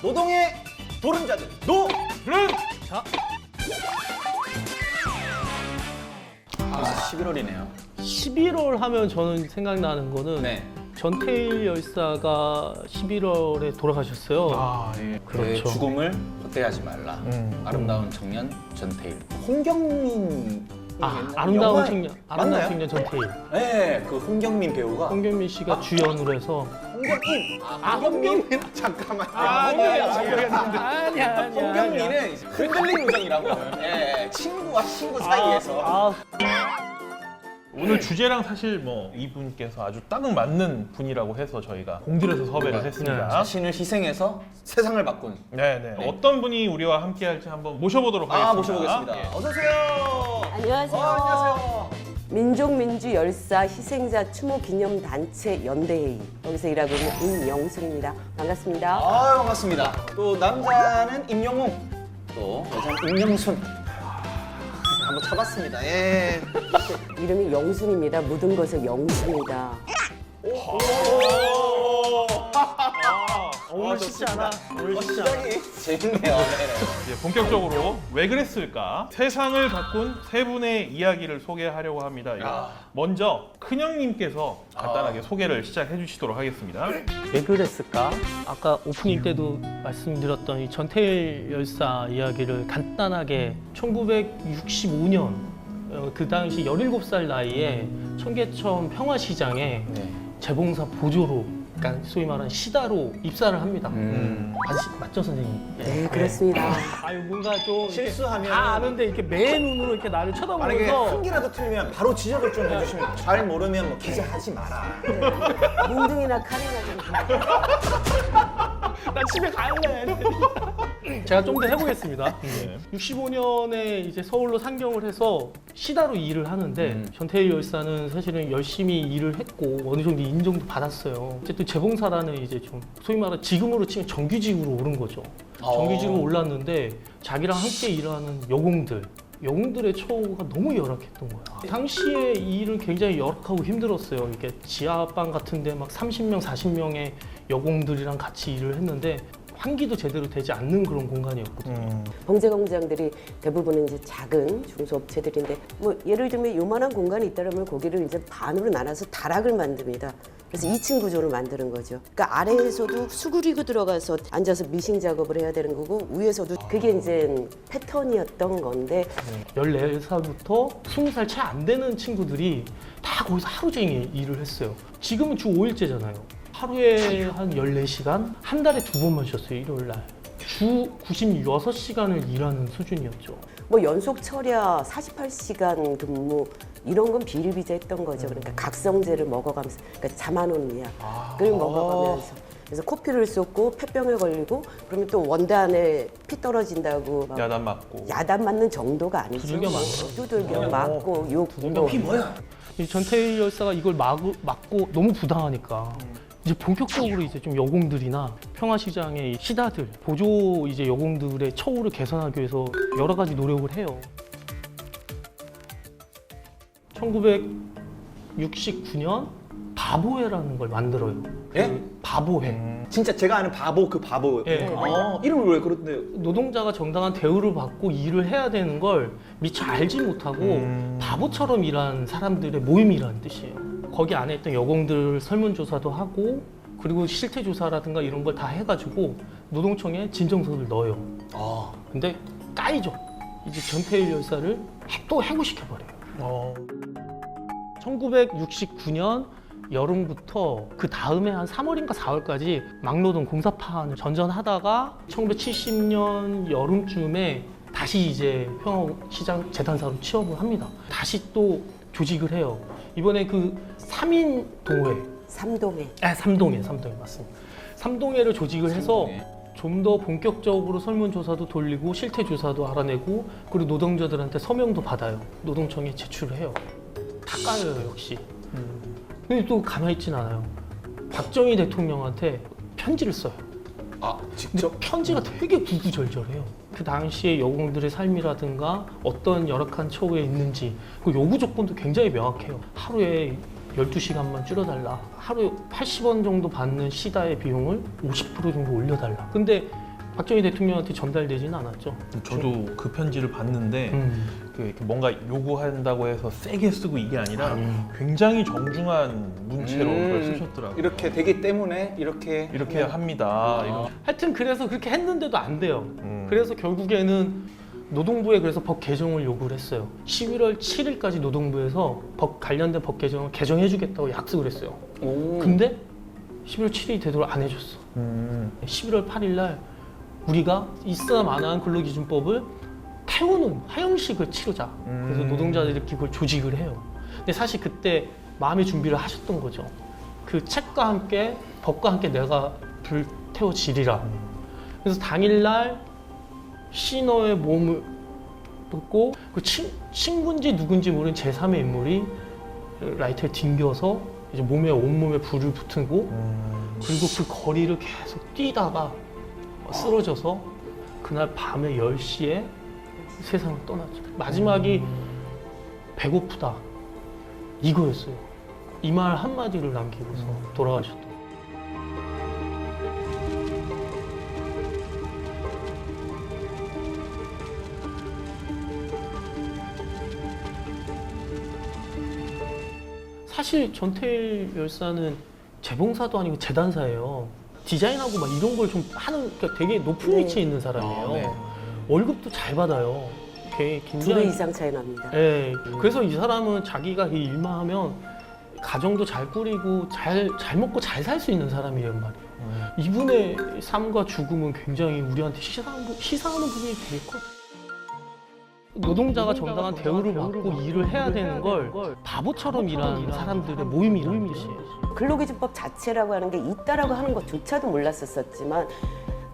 노동의 도른자들 노른. 자, 11월이네요. 11월 하면 저는 생각나는 거는 네. 전태일 열사가 11월에 돌아가셨어요. 아, 예. 그의 그렇죠. 죽음을 헛되하지 말라. 아름다운 청년 전태일. 홍경민. 아름다운 영화- 청년, 맞나요? 아름다운 청년 전태일. 네, 그 홍경민 배우가. 홍경민 씨가 주연으로 해서. 홍경민. 홍경민. 잠깐만요. 아니야. 홍경민은 이제 흔들린 우정이라고. 예, 친구와 친구 사이에서. 오늘 주제랑 사실 뭐 이분께서 아주 딱 맞는 분이라고 해서 저희가 공들여서 섭외를 했습니다. 자신을 희생해서 세상을 바꾼. 네네. 어떤 분이 우리와 함께 할지 한번 모셔보도록 하겠습니다. 모셔보겠습니다. 예. 어서 오세요. 안녕하세요. 안녕하세요. 민족민주 열사 희생자 추모 기념 단체 연대회의 여기서 일하고 있는 임영순입니다. 반갑습니다. 반갑습니다. 또 남자는 임영웅, 또 여자는 임영순. 한번 쳐봤습니다. 예. 이름이 영순입니다. 모든 것을 영순이다. 오늘 쉽지 않아. 오늘 쉽지 않아. 시작이 재밌네요. 이제 본격적으로 왜 그랬을까? 세상을 바꾼 세 분의 이야기를 소개하려고 합니다. 먼저 큰형님께서 간단하게 소개를 시작해 주시도록 하겠습니다. 왜 그랬을까? 아까 오프닝 때도 말씀드렸던 이 전태일 열사 이야기를 간단하게 1965년 그 당시 17살 나이에 청계천 평화시장에 재봉사 보조로, 그러니까 소위 말하는 시다로 입사를 합니다. 맞죠, 선생님? 네, 그렇습니다. 아유, 뭔가 좀 실수하면 다 아는데 이렇게 매 눈으로 이렇게 나를 만약에 쳐다보면서 한 개라도 틀리면 바로 지적을 좀 해주시면 잘 모르면 뭐 기재하지 마라. 몽둥이나 칼이나 좀 나 집에 갈래. 제가 좀 더 해보겠습니다. 65년에 이제 서울로 상경을 해서 시다로 일을 하는데 전태일 열사는 사실은 열심히 일을 했고 어느 정도 인정도 받았어요. 어쨌든 재봉사라는 이제 좀 소위 말하는 지금으로 치면 정규직으로 오른 거죠. 정규직으로 올랐는데 자기랑 함께 일하는 여공들의 처우가 너무 열악했던 거야. 당시에 이 일은 굉장히 열악하고 힘들었어요. 이게 지하방 같은데 막 30명, 40명의 여공들이랑 같이 일을 했는데 환기도 제대로 되지 않는 그런 공간이었거든요. 봉제 공장들이 대부분은 이제 작은 중소업체들인데 뭐 예를 들면 요만한 공간이 있다면 거기를 이제 반으로 나눠서 다락을 만듭니다. 그래서 2층 구조를 만드는 거죠. 그러니까 아래에서도 수그리고 들어가서 앉아서 미싱 작업을 해야 되는 거고 위에서도 그게 이제 패턴이었던 건데 14살부터 20살 채 안 되는 친구들이 다 거기서 하루 종일 일을 했어요. 지금은 주 5일제잖아요. 하루에 한 14시간, 한 달에 2번만 쉬었어요, 일요일 날. 주 96시간을 일하는 수준이었죠. 뭐 연속 철야 48시간 근무 이런 건 비일비재했던 거죠. 그러니까 각성제를 먹어가면서, 그러니까 잠 안 오는 약을 먹어가면서. 그래서 코피를 쏟고 폐병에 걸리고 그러면 또 원단에 피 떨어진다고 막 야단 맞고. 야단 맞는 정도가 아니죠. 두들겨 맞고. 두들겨 맞고 욕도. 피 뭐야? 이 전태일 열사가 이걸 막고 너무 부당하니까 이제 본격적으로 이제 좀 여공들이나 평화시장의 이 시다들, 보조 이제 여공들의 처우를 개선하기 위해서 여러 가지 노력을 해요. 1969년 바보회라는 걸 만들어요. 예? 바보회. 진짜 제가 아는 바보 그 바보. 예. 이름을 왜 그런데? 노동자가 정당한 대우를 받고 일을 해야 되는 걸 미처 알지 못하고 바보처럼 일한 사람들의 모임이라는 뜻이에요. 거기 안에 있던 여공들 설문조사도 하고 그리고 실태조사라든가 이런 걸 다 해가지고 노동청에 진정서를 넣어요. 근데 까이죠. 이제 전태일 열사를 또 해고시켜버려요. 1969년 여름부터 그 다음에 한 3월인가 4월까지 막노동 공사판을 전전하다가 1970년 여름쯤에 다시 이제 평화시장 재단사로 취업을 합니다. 다시 또 조직을 해요. 이번에 그 3인 동회. 삼동회. 삼동회 맞습니다. 삼동회를 조직을 해서 좀 더 본격적으로 설문조사도 돌리고 실태조사도 알아내고 그리고 노동자들한테 서명도 받아요. 노동청에 제출을 해요. 다 까여요, 역시. 근데 또 가만히 있진 않아요. 박정희 대통령한테 편지를 써요. 직접? 근데 편지가 되게 구구절절해요. 그 당시에 여공들의 삶이라든가 어떤 열악한 처우에 있는지 그 요구 조건도 굉장히 명확해요. 하루에 12시간만 줄여달라. 하루에 80원 정도 받는 시다의 비용을 50% 정도 올려달라. 근데 박정희 대통령한테 전달되지는 않았죠. 저도 그 편지를 봤는데 이렇게 뭔가 요구한다고 해서 세게 쓰고 이게 아니라 굉장히 정중한 문체로 그걸 쓰셨더라고요. 이렇게 되기 때문에 이렇게 합니다. 이런. 하여튼 그래서 그렇게 했는데도 안 돼요. 그래서 결국에는 노동부에 그래서 법 개정을 요구를 했어요. 11월 7일까지 노동부에서 관련된 법 개정을 개정해주겠다고 약속을 했어요. 근데 11월 7일이 되도록 안 해줬어. 11월 8일 날 우리가 있으나 마나한 근로기준법을 태우는 하형식을 치르자. 그래서 노동자들끼리 그걸 조직을 해요. 근데 사실 그때 마음의 준비를 하셨던 거죠. 그 책과 함께 법과 함께 내가 불태워지리라. 그래서 당일날 시너의 몸을 듣고 그 친구인지 누군지 모르는 제3의 인물이 라이터에 튕겨서 이제 온몸에 불을 붙이고 그리고 그 거리를 계속 뛰다가 쓰러져서 그날 밤에 10시에 세상을 떠났죠. 마지막이 배고프다 이거였어요. 이 말 한마디를 남기고서 돌아가셨던. 사실 전태일 열사는 재봉사도 아니고 재단사예요. 디자인하고 막 이런 걸 좀 하는, 그러니까 되게 높은 위치에 있는 사람이에요. 네. 월급도 잘 받아요. 두 굉장히. 배 이상 차이 납니다. 네. 그래서 이 사람은 자기가 이 일만 하면 가정도 잘 꾸리고 잘 먹고 잘 살 수 있는 사람이란 말이에요. 이분의 삶과 죽음은 굉장히 우리한테 시사하는 부분이 되게 커요. 노동자가 정당한 대우를 받고 일을 해야 되는 걸 바보처럼 일하는 사람들의 모임이라는 뜻이에요. 근로기준법 자체라고 하는 게 있다라고 하는 것조차도 몰랐었지만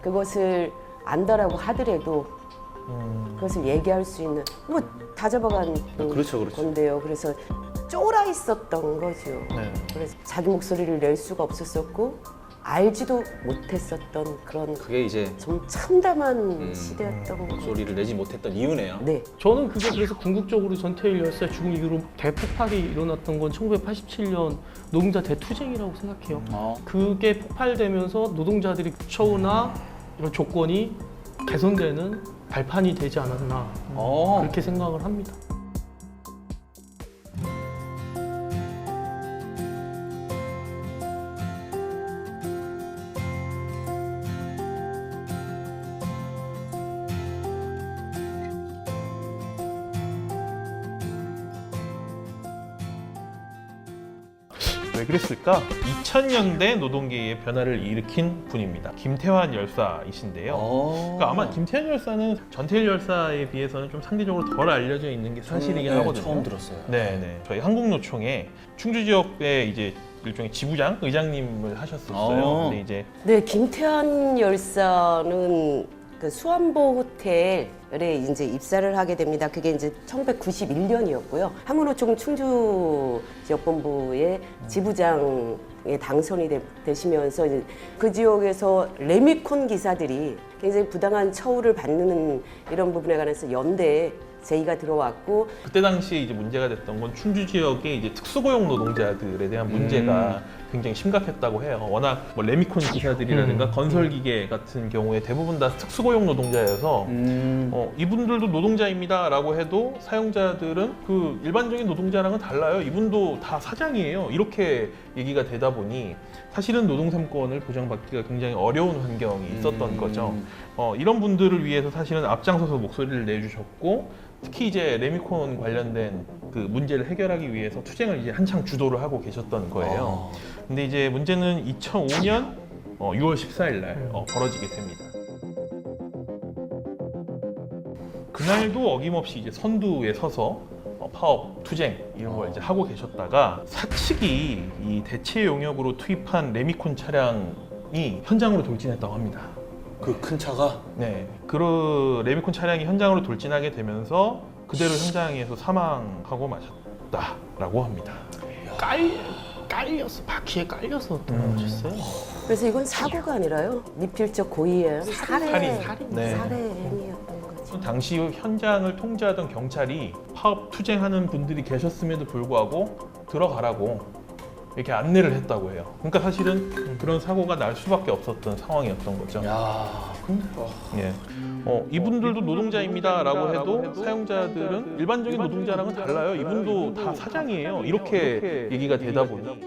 그것을 안다라고 하더라도 그것을 얘기할 수 있는 뭐 다 잡아간 그렇죠. 건데요. 그래서 쫄아 있었던 거죠. 네. 그래서 자기 목소리를 낼 수가 없었었고 알지도 못했었던 그런 그게 이제 좀 참담한 시대였던 거죠. 목소리를 내지 못했던 이유네요. 네. 저는 그게 그래서 궁극적으로 전태일 열사 죽음 이후로 대폭발이 일어났던 건 1987년 노동자 대투쟁이라고 생각해요. 그게 폭발되면서 노동자들이 처우나 이런 조건이 개선되는 발판이 되지 않았나 그렇게 생각을 합니다. 왜 그랬을까? 2000년대 노동계의 변화를 일으킨 분입니다. 김태환 열사이신데요. 그러니까 아마 김태환 열사는 전태일 열사에 비해서는 좀 상대적으로 덜 알려져 있는 게 사실이긴 하거든요. 처음 들었어요. 네. 저희 한국노총에 충주 지역에 이제 일종의 지부장, 의장님을 하셨었어요. 근데 이제 네, 김태환 열사는 그 수안보 호텔에 이제 입사를 하게 됩니다. 그게 이제 1991년이었고요. 한국노총 충주 지역본부의 지부장에 당선이 되시면서 이제 그 지역에서 레미콘 기사들이 굉장히 부당한 처우를 받는 이런 부분에 관해서 연대에 제의가 들어왔고 그때 당시에 이제 문제가 됐던 건 충주 지역의 이제 특수고용 노동자들에 대한 문제가 굉장히 심각했다고 해요. 워낙 뭐 레미콘 기사들이라든가 건설기계 같은 경우에 대부분 다 특수고용 노동자여서 이분들도 노동자입니다라고 해도 사용자들은 그 일반적인 노동자랑은 달라요. 이분도 다 사장이에요. 이렇게 얘기가 되다 보니 사실은 노동 3권을 보장받기가 굉장히 어려운 환경이 있었던 거죠. 이런 분들을 위해서 사실은 앞장서서 목소리를 내주셨고 특히 이제 레미콘 관련된 그 문제를 해결하기 위해서 투쟁을 이제 한창 주도를 하고 계셨던 거예요. 근데 이제 문제는 2005년 6월 14일 날 벌어지게 됩니다. 그날도 어김없이 이제 선두에 서서 파업, 투쟁 이런 걸 이제 하고 계셨다가 사측이 이 대체 용역으로 투입한 레미콘 차량이 현장으로 돌진했다고 합니다. 그 큰 차가 네, 그 레미콘 차량이 현장으로 돌진하게 되면서 그대로 현장에서 사망하고 마셨다라고 합니다. 깔려서 바퀴에 깔려서 돌아오셨어요. 그래서 이건 사고가 아니라요. 미필적 고의예요. 살해 네. 행위였던 거죠. 당시 현장을 통제하던 경찰이 파업 투쟁하는 분들이 계셨음에도 불구하고 들어가라고 이렇게 안내를 했다고 해요. 그러니까 사실은 그런 사고가 날 수밖에 없었던 상황이었던 거죠. 야 예. 이분들도 노동자입니다라고 해도 사용자들은 일반적인 노동자랑은 달라요. 이분도 다 사장이에요. 이렇게 얘기가 되다 보니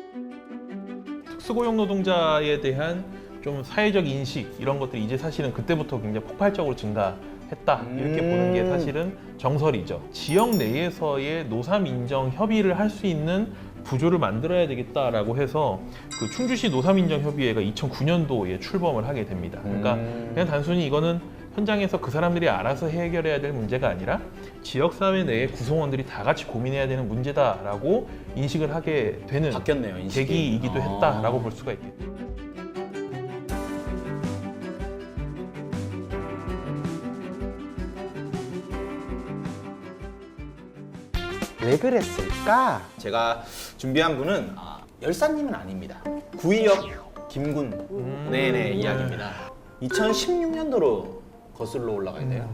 특수고용 노동자에 대한 좀 사회적 인식 이런 것들이 이제 사실은 그때부터 굉장히 폭발적으로 증가했다 이렇게 보는 게 사실은 정설이죠. 지역 내에서의 노삼 인정 협의를 할 수 있는 구조를 만들어야 되겠다라고 해서 그 충주시 노삼인정협의회가 2009년도에 출범을 하게 됩니다. 그러니까 그냥 단순히 이거는 현장에서 그 사람들이 알아서 해결해야 될 문제가 아니라 지역사회 내의 구성원들이 다 같이 고민해야 되는 문제다라고 인식을 하게 되는 바뀌었네요, 인식이. 계기이기도 했다라고 볼 수가 있겠죠. 왜 그랬을까? 제가 준비한 분은 열사님은 아닙니다. 구의역 김군 네네 이야기입니다. 2016년도로 거슬러 올라가야 돼요.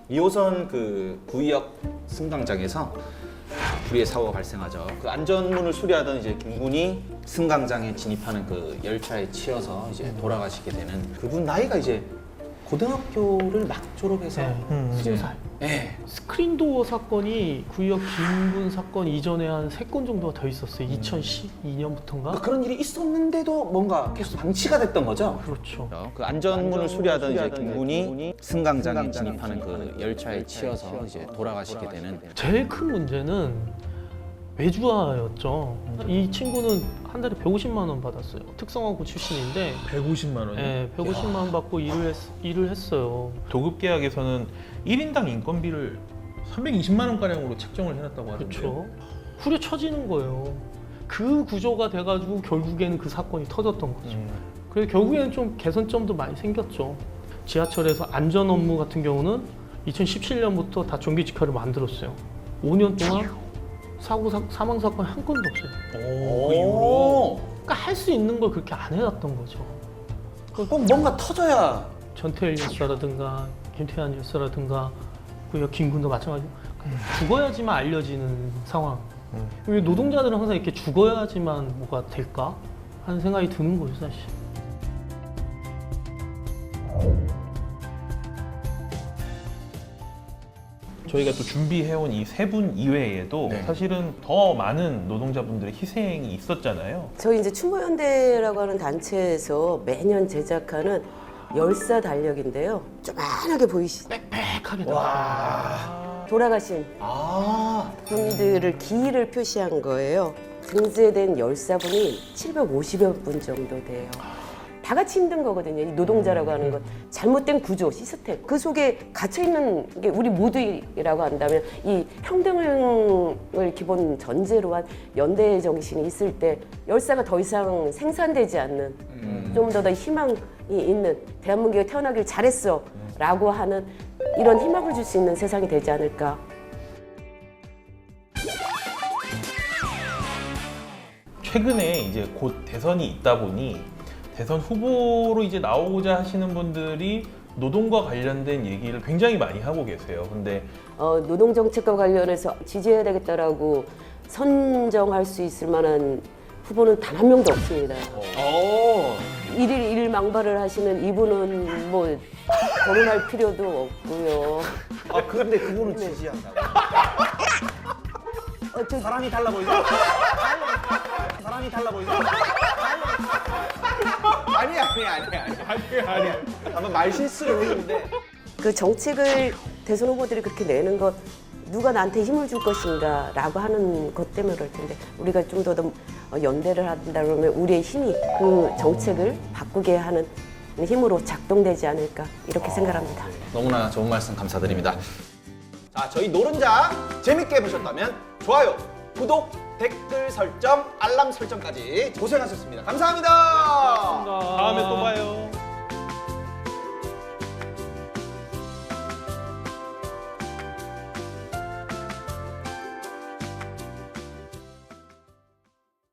2호선 그 구의역 승강장에서 불의의 사고가 발생하죠. 그 안전문을 수리하던 이제 김군이 승강장에 진입하는 그 열차에 치여서 이제 돌아가시게 되는 그분 나이가 이제 고등학교를 막 졸업해서 네, 20살. 네. 스크린도어 사건이 구의역 김군 사건 이전에 한 3건 정도가 더 있었어요. 2012년부터인가? 그런 일이 있었는데도 뭔가 계속 방치가 됐던 거죠. 그렇죠. 그 안전문을 수리하던 이제 김군이 승강장에 진입하는 그 열차에 치여서 이제 돌아가시게 되는. 제일 큰 문제는 외주화였죠. 이 친구는 한 달에 150만 원 받았어요. 특성화고 출신인데 150만 원이요? 네, 150만 원 받고 일을 했어요. 도급 계약에서는 1인당 인건비를 320만 원가량으로 책정을 해놨다고 하던데요. 그렇죠. 후려쳐지는 거예요. 그 구조가 돼가지고 결국에는 그 사건이 터졌던 거죠. 그래서 결국에는 좀 개선점도 많이 생겼죠. 지하철에서 안전 업무 같은 경우는 2017년부터 다 정기 직화를 만들었어요. 5년 동안 사망 사건이 한 건도 없어요. 오, 그러니까 할 수 있는 걸 그렇게 안 해놨던 거죠. 꼭 뭔가 터져야. 전태일 열사라든가 김태환 열사라든가 그 김군도 마찬가지로 죽어야지만 알려지는 상황. 왜 노동자들은 항상 이렇게 죽어야지만 뭐가 될까 하는 생각이 드는 거죠, 사실. 저희가 또 준비해온 이 세 분 이외에도 네. 사실은 더 많은 노동자분들의 희생이 있었잖아요. 저희 이제 추모연대라고 하는 단체에서 매년 제작하는 열사 달력인데요. 조만하게 보이시죠? 빽빽하게 돌아가신 분들을 기일을 표시한 거예요. 등재된 열사분이 750여 분 정도 돼요. 다 같이 힘든 거거든요. 이 노동자라고 하는 건 잘못된 구조, 시스템 그 속에 갇혀 있는 게 우리 모두라고 한다면 이 평등을 기본 전제로 한 연대 정신이 있을 때 열사가 더 이상 생산되지 않는 좀 더 희망이 있는 대한민국에 태어나길 잘했어라고 하는 이런 희망을 줄 수 있는 세상이 되지 않을까. 최근에 이제 곧 대선이 있다 보니 대선 후보로 이제 나오고자 하시는 분들이 노동과 관련된 얘기를 굉장히 많이 하고 계세요. 근데 노동 정책과 관련해서 지지해야 되겠다라고 선정할 수 있을 만한 후보는 단 한 명도 없습니다. 일일 망발을 하시는 이분은 뭐 거론할 필요도 없고요. 근데 그분은 지지한다고. 사람이 달라 보이죠? 사람이 달라 보이죠? 아니야. 한번 말 실수를 했는데. 그 정책을 대선 후보들이 그렇게 내는 것 누가 나한테 힘을 줄 것인가라고 하는 것 때문에 그럴 텐데 우리가 좀 더 연대를 한다 그러면 우리의 힘이 그 정책을 바꾸게 하는 힘으로 작동되지 않을까 이렇게 생각합니다. 너무나 좋은 말씀 감사드립니다. 자, 저희 노른자 재밌게 보셨다면 좋아요, 구독, 댓글 설정, 알람 설정까지 고생하셨습니다. 감사합니다. 다음에 또 봐요.